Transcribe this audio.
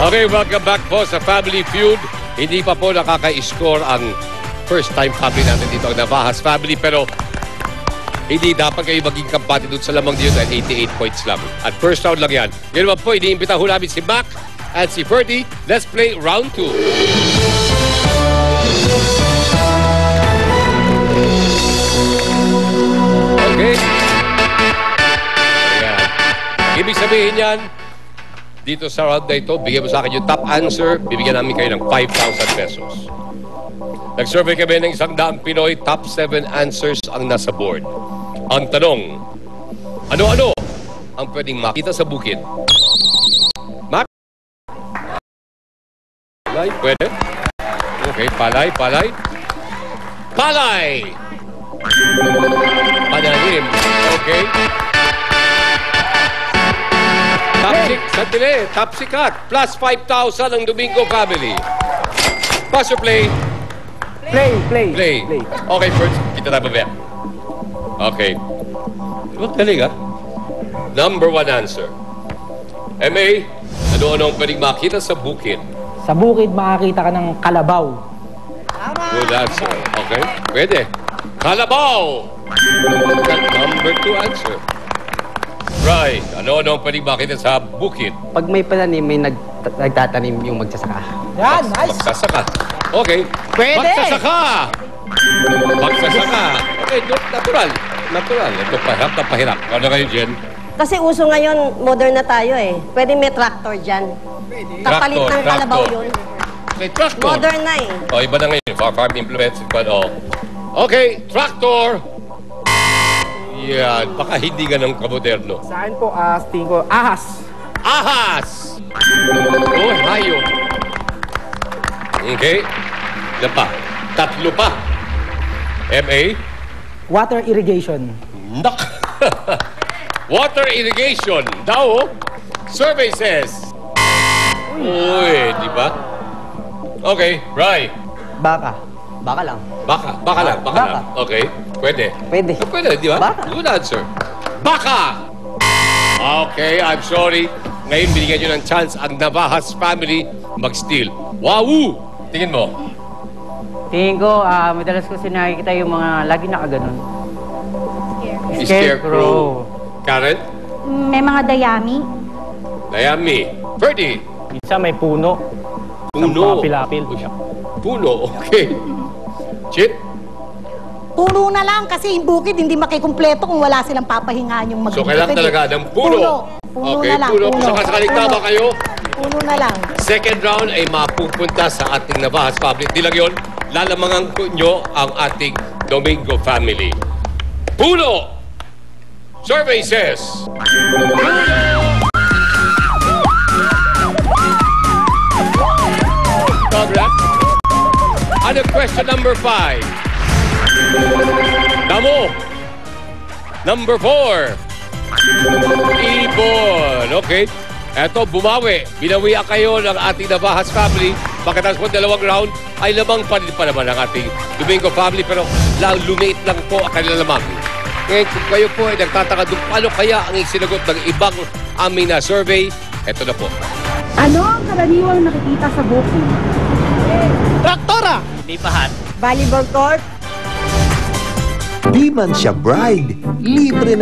Okay, welcome back po sa Family Feud. Hindi pa po nakaka-score ang first-time family natin dito, ang Navahas family. Pero hindi dapat kayo maging kampante doon sa lamang dito dahil 88 points lang. At first round lang yan. Ngayon naman po, iniimbita ho namin si Mac at si Ferdy. Let's play round 2. Okay. Ayan. Ibig sabihin yan, dito sa round na ito, bigyan mo sa akin yung top answer, bibigyan namin kayo ng 5,000 pesos. Nag-survey kami ng 100 Pinoy, top 7 answers ang nasa board. Ang tanong, ano-ano ang pwedeng makita sa bukid? Mac? Palay, pwede? Okay, palay. Palay! Pananim, okay. Top sikat. Plus 5,000 ang Domingo family. Pass or play? Play. Okay, first. Kita na ba? Okay. Huwag galing, ha? Number 1 answer. MA, ano-ano ang pwedeng makita sa bukid? Sa bukid, makakita ka ng kalabaw. Good answer. Okay. Pwede. Kalabaw! Number 2 answer. Right. Ano-ano ang pwedeng makita sa bukid? Pag may pananim, may nagtatanim yung magsasaka. Yan, nice. Magsasaka. Okay. Pwede. Magsasaka. Okay, natural. Ito, pahirap. Ano kayo, Jen? Kasi uso ngayon, modern na tayo eh. Pwede may tractor dyan. Kapalit ng kalabaw yun. Okay, tractor. Modern na eh. O, iba na ngayon. Farm implements. Okay, tractor. Yan. Baka hindi ganun kamoderno. Sa akin po, tingin ko, ahas. Ahas! Oh, hayop. Okay. Ilan pa? 3 pa. MA? Water irrigation. Nak! Water irrigation. Daw, survey says. Uy, di ba? Okay, right. Baka lang. Baka lang. Okay, pwede. Pwede, di ba? Baka. Good answer. Baka! Okay, I'm sorry. Ngayon, binigyan nyo ng chance ang Navahas family mag-steal. Wow! Tingin mo. Tingin ko, madalas ko nakikita yung mga lagi nakaganon. Scarecrow. Karen? May mga dayami. Dayami. Ferdy? Minsan may puno. Puno. Pilapil. Puno, okay. Chit? Puno na lang kasi yung bukid hindi makikumpleto kung wala silang papahingaan yung So, kailangan talaga ng puno. Puno Okay, na lang. puno. Kung sakasakaling tama kayo, Puno na lang. second round ay mapupunta sa ating Navahas family. Di lang yun, lalamangan ko nyo ang ating Domingo family. Puno! Survey says... Congrats. Ano question number 5? Damo. Number 4. Ibon. Okay. Eto, bumawi. Binawian kayo ng ating Navahas family. Pagkatapos po 2 round, ay lamang pa naman ang ating Domingo family. Pero lumiit lang po ang kanilang lamang. Ngayon, kung kayo po ay nagtataka doon, paano kaya ang isinagot ng ibang aming na survey? Eto na po. Ano ang karaniwang nakikita sa bukid? Traktora! Volleyball court. Di man siya bride, libre